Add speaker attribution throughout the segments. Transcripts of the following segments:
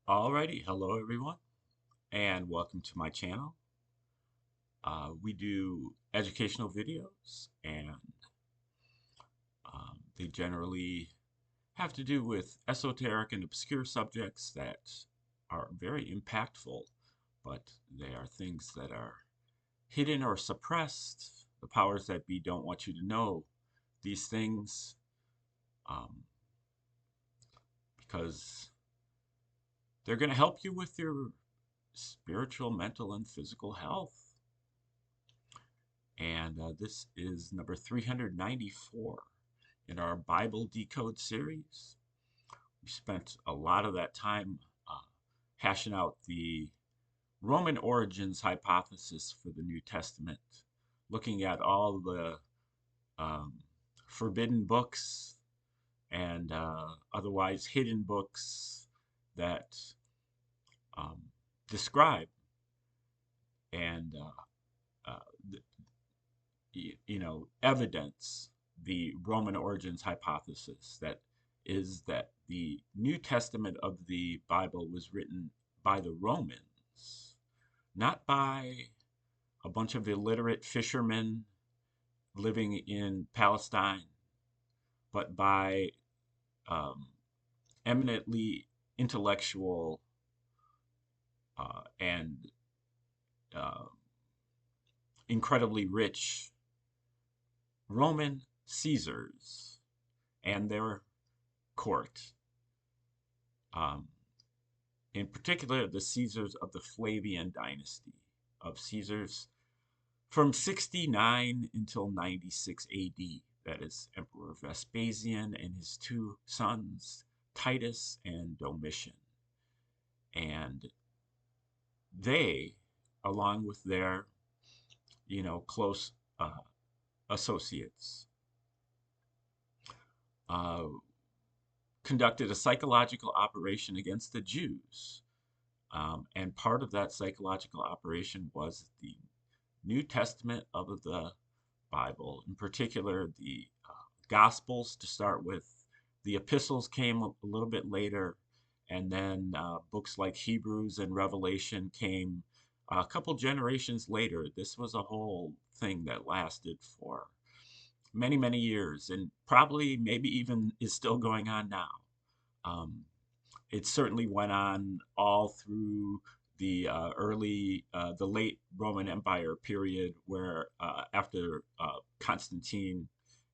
Speaker 1: Alrighty, hello everyone, and welcome to my channel. We do educational videos, and they generally have to do with esoteric and obscure subjects that are very impactful, but they are things that are hidden or suppressed. The powers that be don't want you to know these things um, because they're going to help you with your spiritual, mental, and physical health. And this is number 394 in our Bible Decode series. We spent a lot of that time hashing out the Roman origins hypothesis for the New Testament, looking at all the um, forbidden books and otherwise hidden books that um, describe and evidence the Roman origins hypothesis that the New Testament of the Bible was written by the Romans, not by a bunch of illiterate fishermen living in Palestine, but by um, eminently intellectual and uh, incredibly rich Roman Caesars and their court. Um, in particular, the Caesars of the Flavian dynasty of Caesars from 69 until 96 AD. That is Emperor Vespasian and his two sons, Titus and Domitian. And they, along with their, close associates, uh, conducted a psychological operation against the Jews. And part of that psychological operation was the New Testament of the Bible, in particular the Gospels to start with. The epistles came a little bit later, and then books like Hebrews and Revelation came a couple generations later. This was a whole thing that lasted for many, many years, and probably maybe even is still going on now. Um, it certainly went on all through the the late Roman Empire period, where after Constantine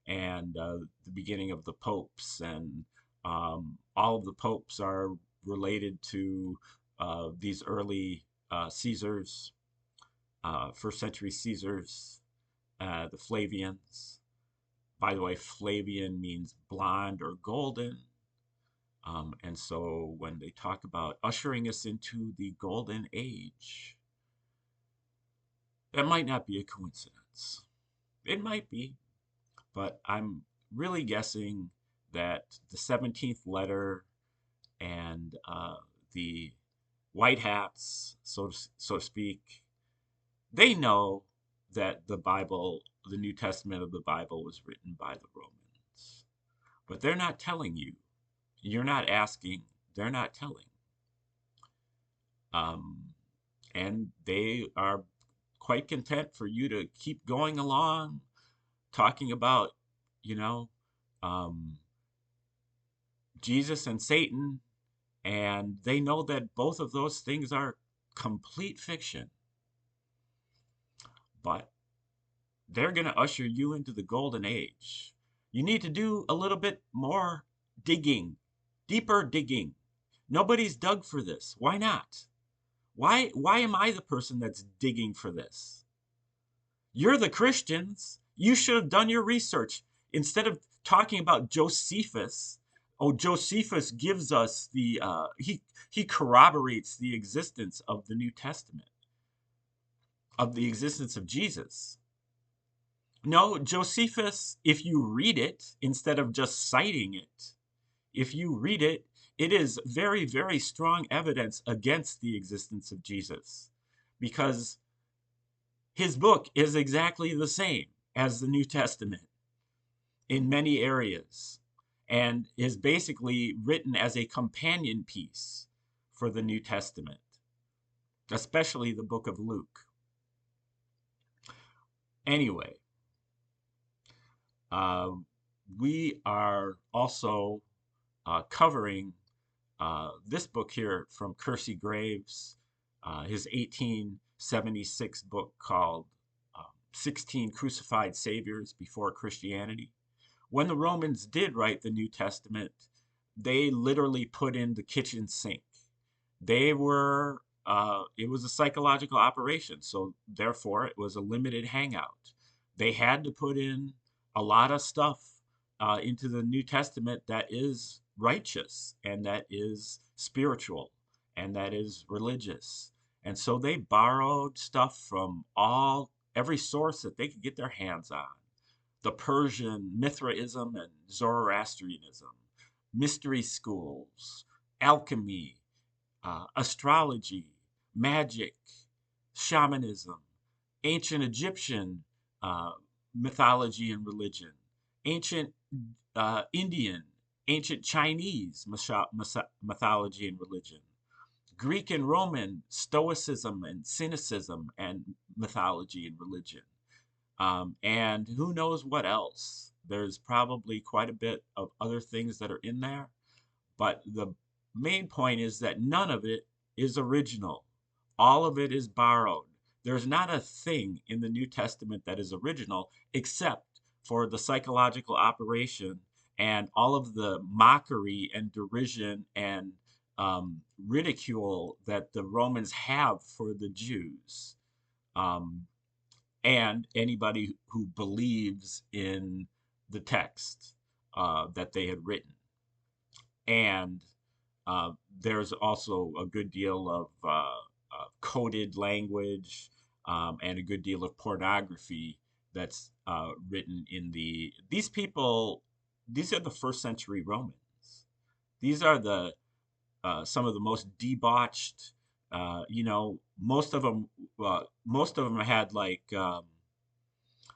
Speaker 1: and the beginning of the popes, and all of the popes are related to these early Caesars, first century Caesars, the Flavians. By the way, Flavian means blonde or golden. And so when they talk about ushering us into the golden age, that might not be a coincidence. It might be, but I'm really guessing that the 17th letter and the white hats, so to speak, they know that the Bible, the New Testament of the Bible, was written by the Romans. But they're not telling you. You're not asking, they're not telling. Um, and they are quite content for you to keep going along, talking about, you know, um, Jesus and Satan, and they know that both of those things are complete fiction. But they're going to usher you into the golden age. You need to do a little bit more digging, deeper digging. Nobody's dug for this. Why not? Why am I the person that's digging for this? You're the Christians. You should have done your research instead of talking about Josephus. Oh, Josephus gives us the he corroborates the existence of the New Testament, of the existence of Jesus. No, Josephus, if you read it instead of just citing it, if you read it, it is very, very strong evidence against the existence of Jesus, because his book is exactly the same as the New Testament in many areas, and is basically written as a companion piece for the New Testament, especially the book of Luke. Anyway, we are also covering this book here from Kersey Graves, his 1876 book called 16 Crucified Saviors Before Christianity. When the Romans did write the New Testament, they literally put in the kitchen sink. It was a psychological operation, so therefore it was a limited hangout. They had to put in a lot of stuff into the New Testament that is righteous and that is spiritual and that is religious. And so they borrowed stuff from every source that they could get their hands on. The Persian Mithraism and Zoroastrianism, mystery schools, alchemy, astrology, magic, shamanism, ancient Egyptian mythology and religion, ancient Indian, ancient Chinese mythology and religion, Greek and Roman Stoicism and Cynicism and mythology and religion, and who knows what else. There's probably quite a bit of other things that are in there, but the main point is that none of it is original. All of it is borrowed. There's not a thing in the New Testament that is original except for the psychological operation and all of the mockery and derision and ridicule that the Romans have for the Jews, and anybody who believes in the text that they had written. And there's also a good deal of coded language and a good deal of pornography that's written in these people. These are the first century Romans. These are some of the most debauched. Most of them had like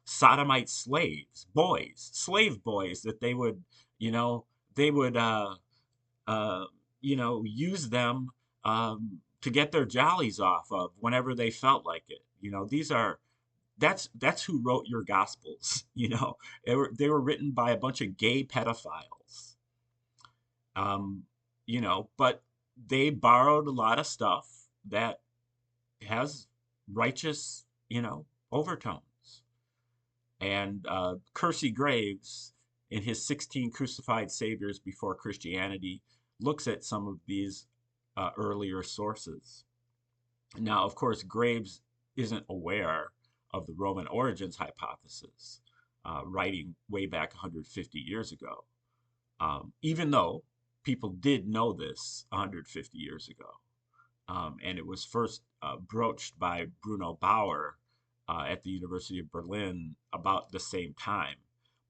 Speaker 1: sodomite slave boys that they would, use them to get their jollies off of whenever they felt like it. That's who wrote your gospels. They were written by a bunch of gay pedophiles. But they borrowed a lot of stuff that has righteous, overtones. And Kersey Graves, in his 16 Crucified Saviors Before Christianity, looks at some of these earlier sources. Now, of course, Graves isn't aware of the Roman origins hypothesis, writing way back 150 years ago, even though people did know this 150 years ago. And it was first broached by Bruno Bauer at the University of Berlin about the same time.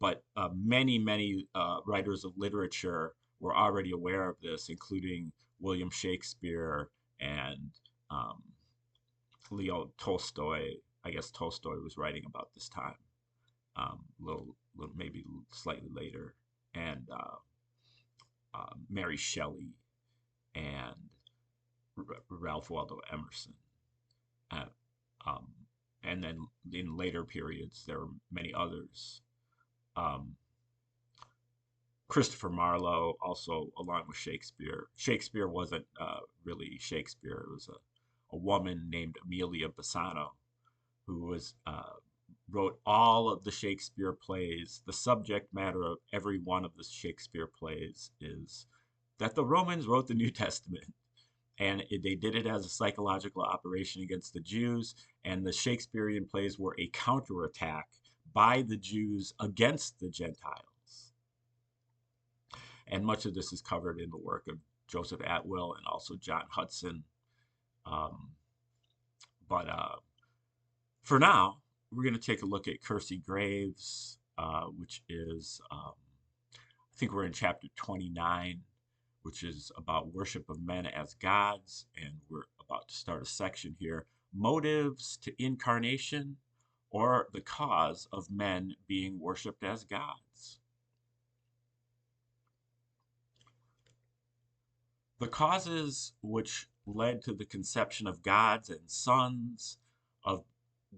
Speaker 1: But many, many writers of literature were already aware of this, including William Shakespeare and Leo Tolstoy. I guess Tolstoy was writing about this time, maybe slightly later, and Mary Shelley and Ralph Waldo Emerson. And then in later periods, there were many others. Christopher Marlowe, also along with Shakespeare. Shakespeare wasn't really Shakespeare. It was a woman named Amelia Bassano who wrote all of the Shakespeare plays. The subject matter of every one of the Shakespeare plays is that the Romans wrote the New Testament. And they did it as a psychological operation against the Jews, and the Shakespearean plays were a counterattack by the Jews against the Gentiles. And much of this is covered in the work of Joseph Atwill and also John Hudson. But for now, we're going to take a look at Kersey Graves, which is, I think we're in chapter 29. Which is about worship of men as gods. And we're about to start a section here, motives to incarnation, or the cause of men being worshiped as gods. The causes which led to the conception of gods and sons, of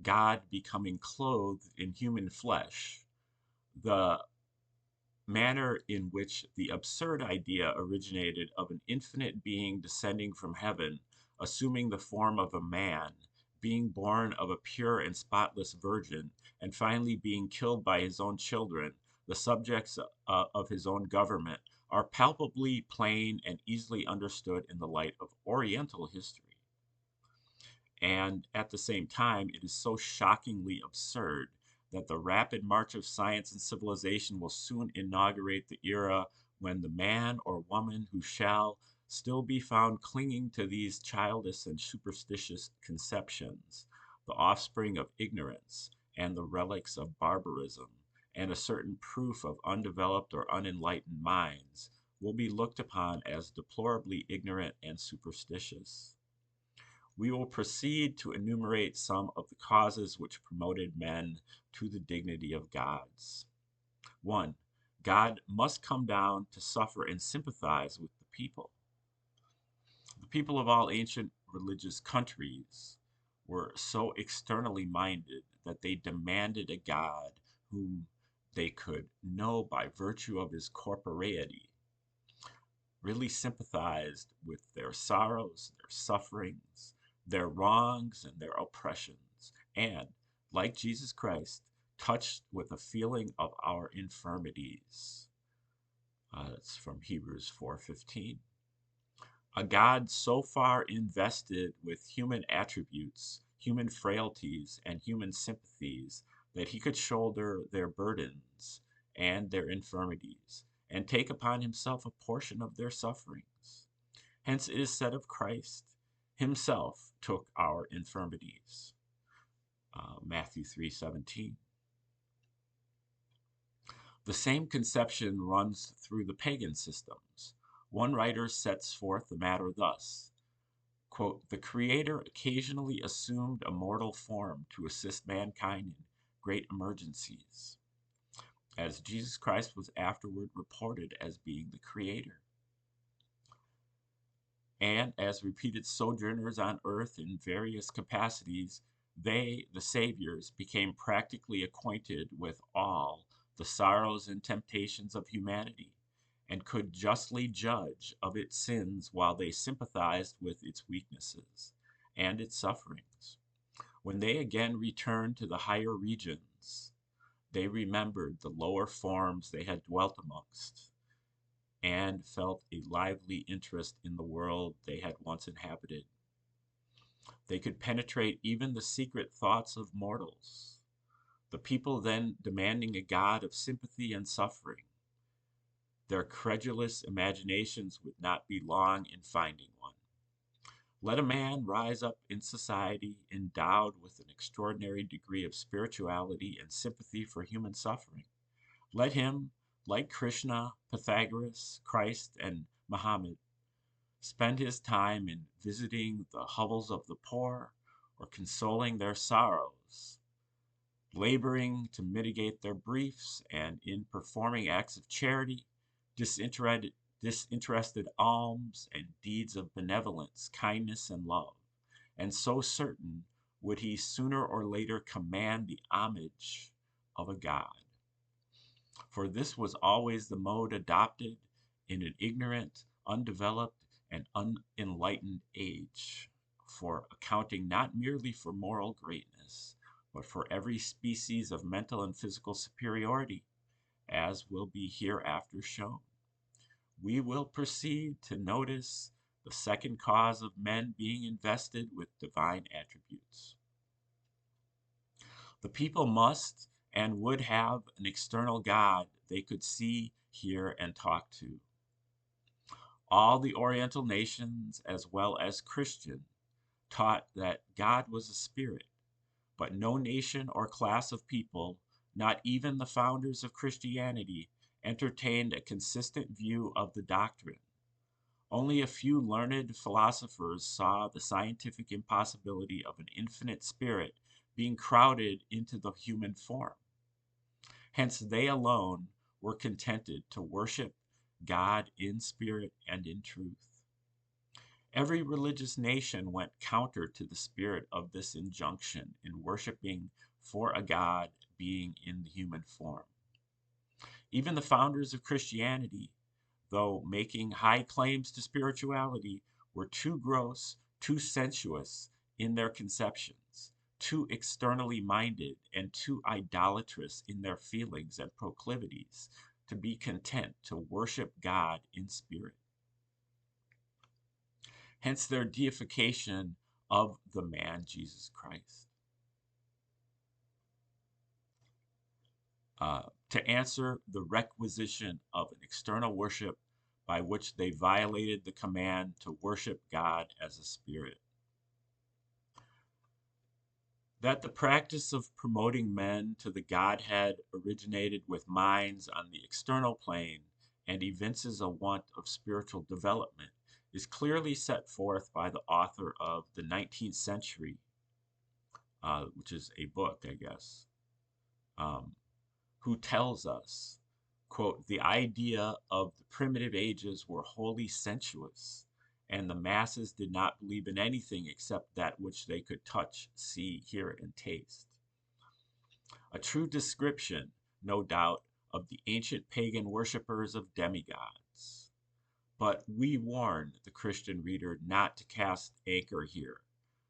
Speaker 1: God becoming clothed in human flesh, the manner in which the absurd idea originated of an infinite being descending from heaven, assuming the form of a man, being born of a pure and spotless virgin, and finally being killed by his own children, the subjects of his own government, are palpably plain and easily understood in the light of Oriental history. And at the same time, it is so shockingly absurd that the rapid march of science and civilization will soon inaugurate the era when the man or woman who shall still be found clinging to these childish and superstitious conceptions, the offspring of ignorance and the relics of barbarism, and a certain proof of undeveloped or unenlightened minds, will be looked upon as deplorably ignorant and superstitious. We will proceed to enumerate some of the causes which promoted men to the dignity of gods. 1. God must come down to suffer and sympathize with the people. The people of all ancient religious countries were so externally minded that they demanded a God whom they could know by virtue of his corporeity, really sympathized with their sorrows, their sufferings, their wrongs, and their oppressions, and, like Jesus Christ, touched with a feeling of our infirmities. That's from Hebrews 4:15. A God so far invested with human attributes, human frailties, and human sympathies that he could shoulder their burdens and their infirmities and take upon himself a portion of their sufferings. Hence it is said of Christ, himself took our infirmities. Matthew 3:17. The same conception runs through the pagan systems. One writer sets forth the matter thus, quote, "The Creator occasionally assumed a mortal form to assist mankind in great emergencies, as Jesus Christ was afterward reported as being the Creator. And as repeated sojourners on earth in various capacities, they, the Saviors, became practically acquainted with all the sorrows and temptations of humanity, and could justly judge of its sins while they sympathized with its weaknesses and its sufferings. When they again returned to the higher regions, they remembered the lower forms they had dwelt amongst, and felt a lively interest in the world they had once inhabited. They could penetrate even the secret thoughts of mortals, the people then demanding a God of sympathy and suffering. Their credulous imaginations would not be long in finding one. Let a man rise up in society endowed with an extraordinary degree of spirituality and sympathy for human suffering. Let him, like Krishna, Pythagoras, Christ, and Muhammad, spend his time in visiting the hovels of the poor or consoling their sorrows, laboring to mitigate their griefs, and in performing acts of charity, disinterested alms, and deeds of benevolence, kindness, and love. And so certain would he sooner or later command the homage of a God. For this was always the mode adopted in an ignorant, undeveloped, and unenlightened age, for accounting not merely for moral greatness, but for every species of mental and physical superiority, as will be hereafter shown. We will proceed to notice the second cause of men being invested with divine attributes. The people must and would have an external God they could see, hear, and talk to. All the Oriental nations, as well as Christian, taught that God was a spirit, but no nation or class of people, not even the founders of Christianity, entertained a consistent view of the doctrine. Only a few learned philosophers saw the scientific impossibility of an infinite spirit being crowded into the human form. Hence, they alone were contented to worship God in spirit and in truth. Every religious nation went counter to the spirit of this injunction in worshiping for a God being in the human form. Even the founders of Christianity, though making high claims to spirituality, were too gross, too sensuous in their conceptions, too externally minded, and too idolatrous in their feelings and proclivities to be content to worship God in spirit. Hence their deification of the man Jesus Christ. To answer the requisition of an external worship by which they violated the command to worship God as a spirit. That the practice of promoting men to the Godhead originated with minds on the external plane and evinces a want of spiritual development is clearly set forth by the author of the 19th Century, which is a book, I guess, who tells us, quote, the idea of the primitive ages were wholly sensuous, and the masses did not believe in anything except that which they could touch, see, hear, and taste. A true description, no doubt, of the ancient pagan worshippers of demigods. But we warn the Christian reader not to cast anchor here,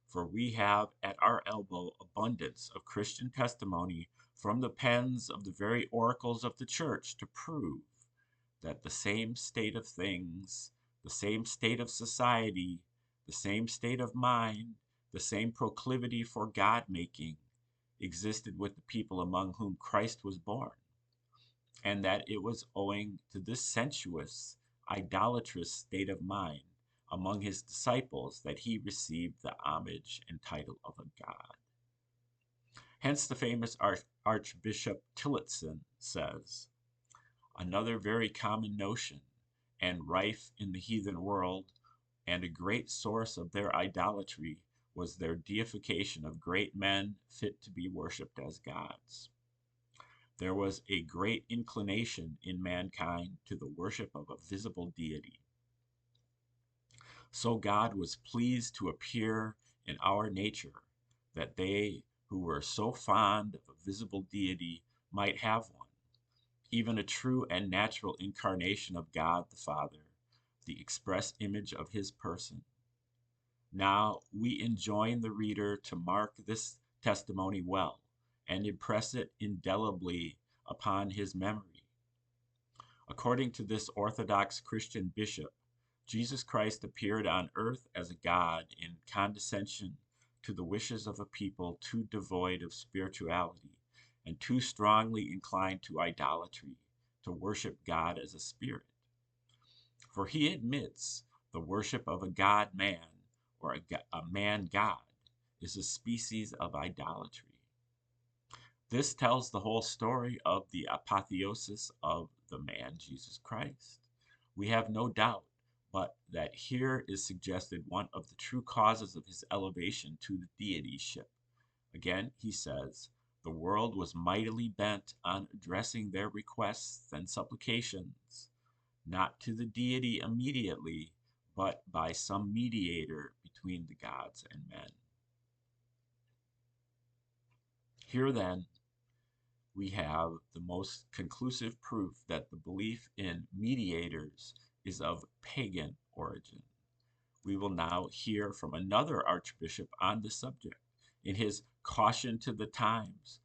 Speaker 1: for we have at our elbow abundance of Christian testimony from the pens of the very oracles of the church to prove that the same state of things, the same state of society, the same state of mind, the same proclivity for God-making existed with the people among whom Christ was born, and that it was owing to this sensuous, idolatrous state of mind among his disciples that he received the homage and title of a god. Hence the famous Archbishop Tillotson says, another very common notion, and rife in the heathen world, and a great source of their idolatry, was their deification of great men fit to be worshipped as gods. There was a great inclination in mankind to the worship of a visible deity. So God was pleased to appear in our nature, that they who were so fond of a visible deity might have one, even a true and natural incarnation of God the Father, the express image of his person. Now we enjoin the reader to mark this testimony well and impress it indelibly upon his memory. According to this Orthodox Christian bishop, Jesus Christ appeared on earth as a God in condescension to the wishes of a people too devoid of spirituality and too strongly inclined to idolatry to worship God as a spirit. For he admits the worship of a God-man or a man-God is a species of idolatry. This tells the whole story of the apotheosis of the man Jesus Christ. We have no doubt but that here is suggested one of the true causes of his elevation to the deityship. Again, he says, the world was mightily bent on addressing their requests and supplications, not to the deity immediately, but by some mediator between the gods and men. Here then, we have the most conclusive proof that the belief in mediators is of pagan origin. We will now hear from another archbishop on the subject. In his Caution to the Times,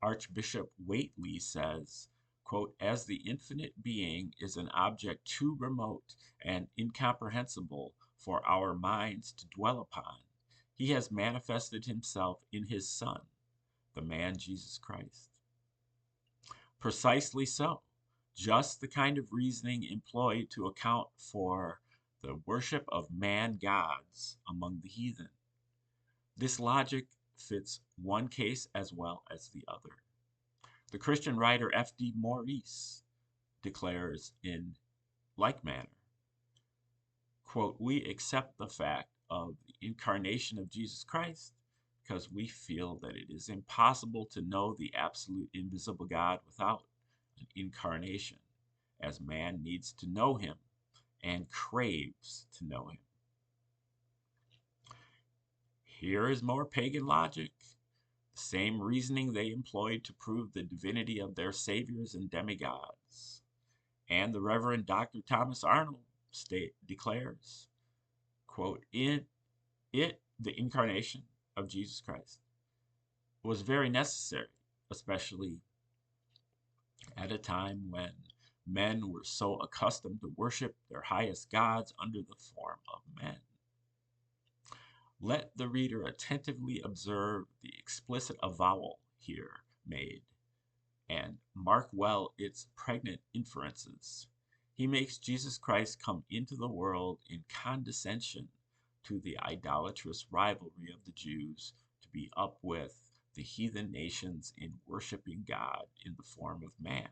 Speaker 1: Archbishop Whately says, quote, as the infinite being is an object too remote and incomprehensible for our minds to dwell upon, he has manifested himself in his Son, the man Jesus Christ. Precisely so, just the kind of reasoning employed to account for the worship of man gods among the heathen. This logic fits one case as well as the other. The Christian writer F.D. Maurice declares in like manner, quote, we accept the fact of the incarnation of Jesus Christ because we feel that it is impossible to know the absolute invisible God without an incarnation, as man needs to know him and craves to know him. Here is more pagan logic, the same reasoning they employed to prove the divinity of their saviors and demigods. And the Reverend Dr. Thomas Arnold declares, quote, the incarnation of Jesus Christ, was very necessary, especially at a time when men were so accustomed to worship their highest gods under the form of men. Let the reader attentively observe the explicit avowal here made, and mark well its pregnant inferences. He makes Jesus Christ come into the world in condescension to the idolatrous rivalry of the Jews to be up with the heathen nations in worshiping God in the form of man.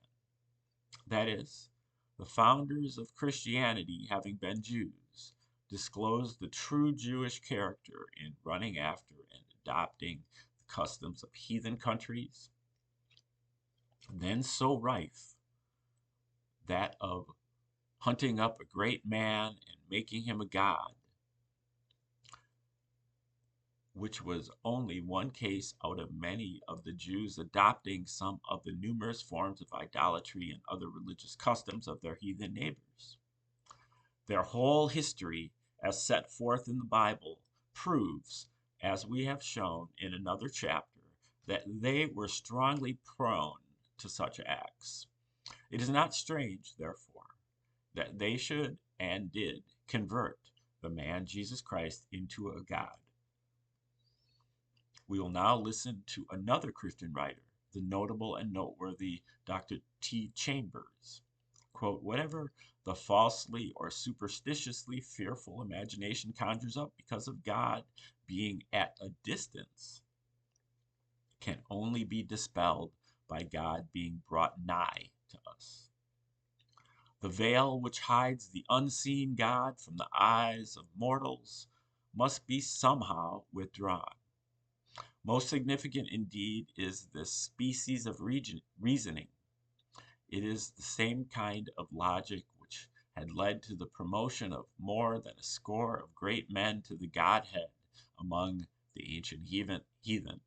Speaker 1: That is, the founders of Christianity, having been Jews, disclosed the true Jewish character in running after and adopting the customs of heathen countries, then so rife, that of hunting up a great man and making him a god, which was only one case out of many of the Jews adopting some of the numerous forms of idolatry and other religious customs of their heathen neighbors. Their whole history, as set forth in the Bible, proves, as we have shown in another chapter, that they were strongly prone to such acts. It is not strange, therefore, that they should and did convert the man Jesus Christ into a god. We will now listen to another Christian writer, the notable and noteworthy Dr. T. Chambers. Quote, whatever the falsely or superstitiously fearful imagination conjures up because of God being at a distance can only be dispelled by God being brought nigh to us. The veil which hides the unseen God from the eyes of mortals must be somehow withdrawn. Most significant indeed is this species of reasoning. It is the same kind of logic which had led to the promotion of more than a score of great men to the Godhead among the ancient heathen.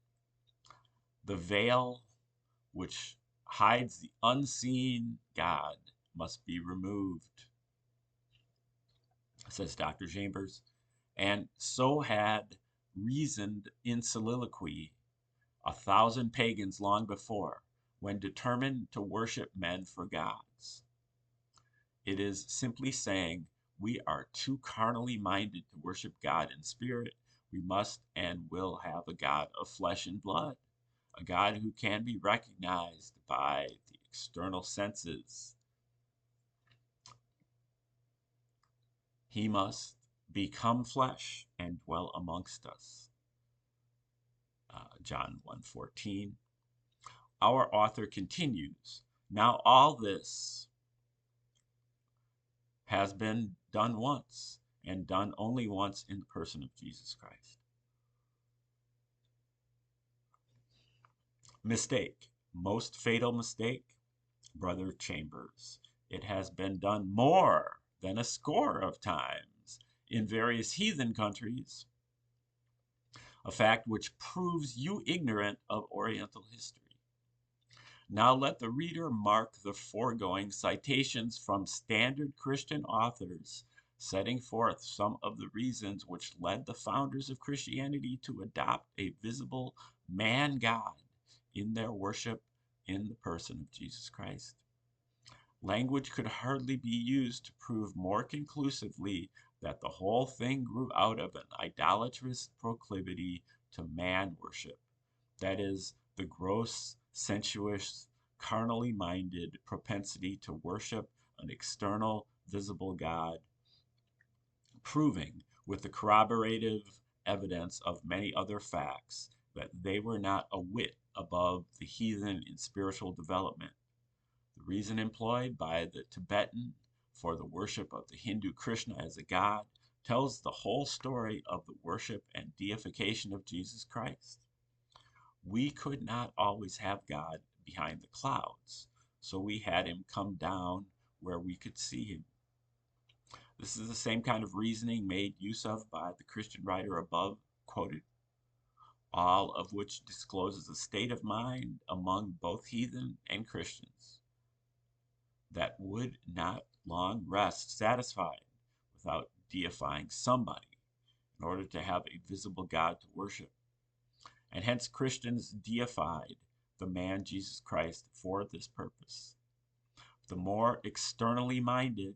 Speaker 1: The veil which hides the unseen God must be removed, says Dr. Chambers, and so had reasoned in soliloquy 1,000 pagans long before, when determined to worship men for gods. It is simply saying we are too carnally minded to worship God in spirit. We must and will have a God of flesh and blood, a God who can be recognized by the external senses. He must become flesh and dwell amongst us. John 1:14. Our author continues, now all this has been done once, and done only once in the person of Jesus Christ. Mistake, most fatal mistake, Brother Chambers. It has been done more than a score of times in various heathen countries, a fact which proves you ignorant of Oriental history. Now let the reader mark the foregoing citations from standard Christian authors, setting forth some of the reasons which led the founders of Christianity to adopt a visible man-God in their worship in the person of Jesus Christ. Language could hardly be used to prove more conclusively that the whole thing grew out of an idolatrous proclivity to man worship, that is, the gross, sensuous, carnally minded propensity to worship an external, visible God, proving with the corroborative evidence of many other facts that they were not a whit above the heathen in spiritual development. The reason employed by the Tibetan for the worship of the Hindu Krishna as a god tells the whole story of the worship and deification of Jesus Christ. We could not always have God behind the clouds, so we had him come down where we could see him. This is the same kind of reasoning made use of by the Christian writer above quoted all of which discloses a state of mind among both heathen and Christians that would not long rest satisfied without deifying somebody in order to have a visible God to worship. And hence Christians deified the man Jesus Christ for this purpose. The more externally minded,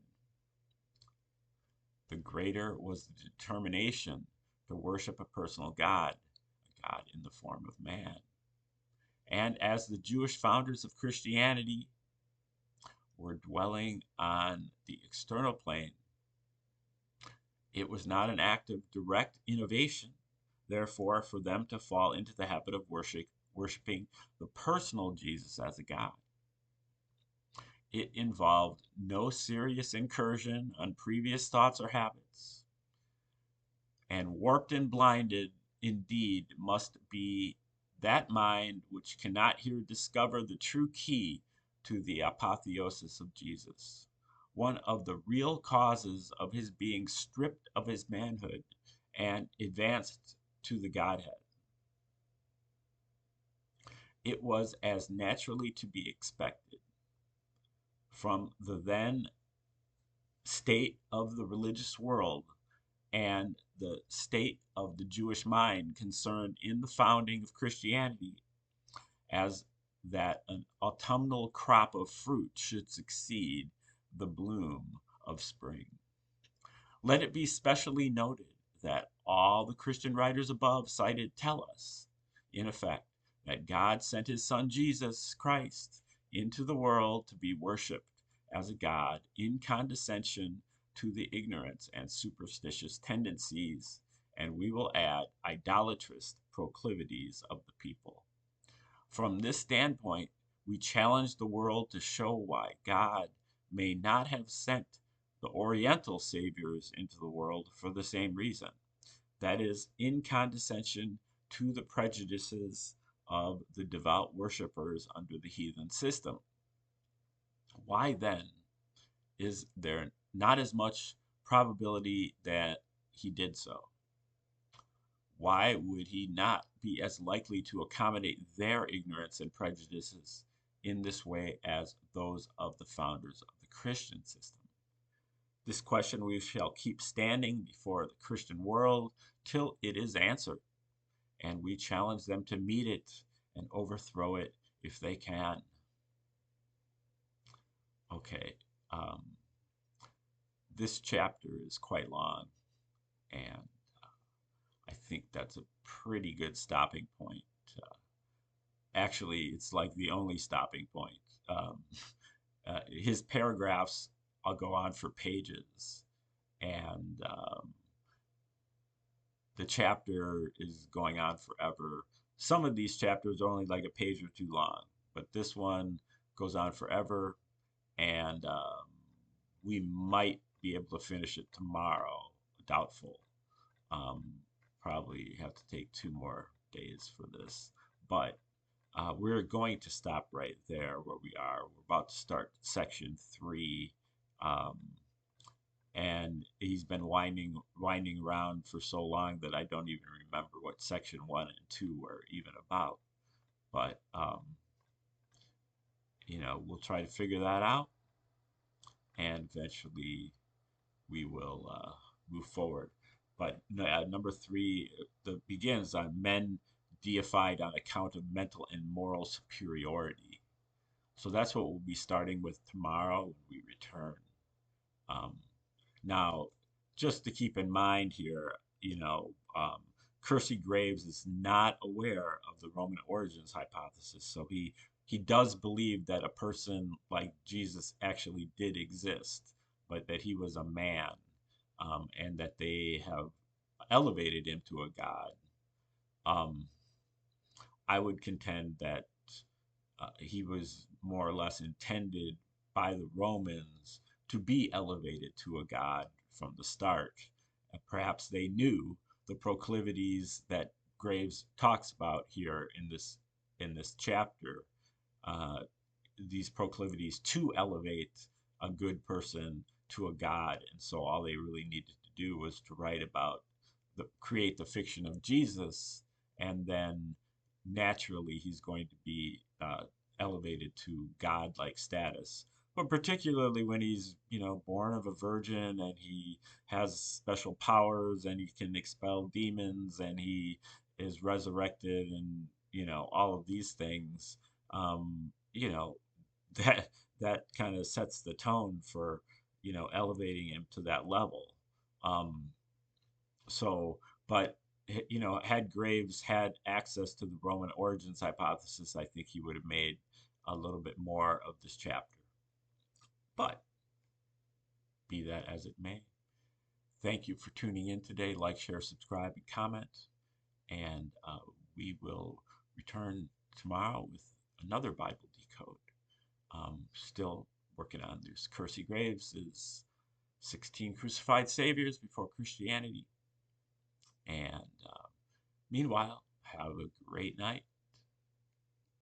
Speaker 1: the greater was the determination to worship a personal God, a God in the form of man. And as the Jewish founders of Christianity were dwelling on the external plane, it was not an act of direct innovation, therefore, for them to fall into the habit of worshiping the personal Jesus as a God. It involved no serious incursion on previous thoughts or habits. And warped and blinded, indeed, must be that mind which cannot here discover the true key to the apotheosis of Jesus, one of the real causes of his being stripped of his manhood and advanced to the Godhead. It was as naturally to be expected from the then state of the religious world and the state of the Jewish mind concerned in the founding of Christianity as that an autumnal crop of fruit should succeed the bloom of spring. Let it be specially noted that all the Christian writers above cited tell us, in effect, that God sent his Son Jesus Christ into the world to be worshiped as a God in condescension to the ignorance and superstitious tendencies, and we will add idolatrous proclivities of the people. From this standpoint, we challenge the world to show why God may not have sent the Oriental saviors into the world for the same reason, that is, in condescension to the prejudices of the devout worshippers under the heathen system. Why then is there not as much probability that he did so? Why would he not be as likely to accommodate their ignorance and prejudices in this way as those of the founders of the Christian system? This question we shall keep standing before the Christian world till it is answered, and we challenge them to meet it and overthrow it if they can. Okay, this chapter is quite long, and I think that's a pretty good stopping point. Actually, it's like the only stopping point. His paragraphs I'll go on for pages, and the chapter is going on forever. Some of these chapters are only like a page or two long, but this one goes on forever, and we might be able to finish it tomorrow. Doubtful. Probably have to take 2 more days for this, but we're going to stop right there where we are. We're about to start section 3, and he's been winding around for so long that I don't even remember what section 1 and 2 were even about. But we'll try to figure that out, and eventually we will move forward. But number 3 begins on men deified on account of mental and moral superiority. So that's what we'll be starting with tomorrow when we return. Now, just to keep in mind here, Kersey Graves is not aware of the Roman origins hypothesis. So he does believe that a person like Jesus actually did exist, but that he was a man, and that they have elevated him to a god. I would contend that he was more or less intended by the Romans to be elevated to a god from the start. And perhaps they knew the proclivities that Graves talks about here in this chapter, these proclivities to elevate a good person to a god. And so all they really needed to do was to write about create the fiction of Jesus, and then naturally he's going to be elevated to godlike status. But particularly when he's, born of a virgin and he has special powers and he can expel demons and he is resurrected and, all of these things, um, you know, that that kind of sets the tone for, elevating him to that level. Um, so, but had Graves had access to the Roman origins hypothesis, I think he would have made a little bit more of this chapter. But be that as it may, thank you for tuning in today. Like, share, subscribe, and comment. And we will return tomorrow with another Bible decode. Still working on this. Kersey Graves is 16 crucified saviors before Christianity. And meanwhile, have a great night.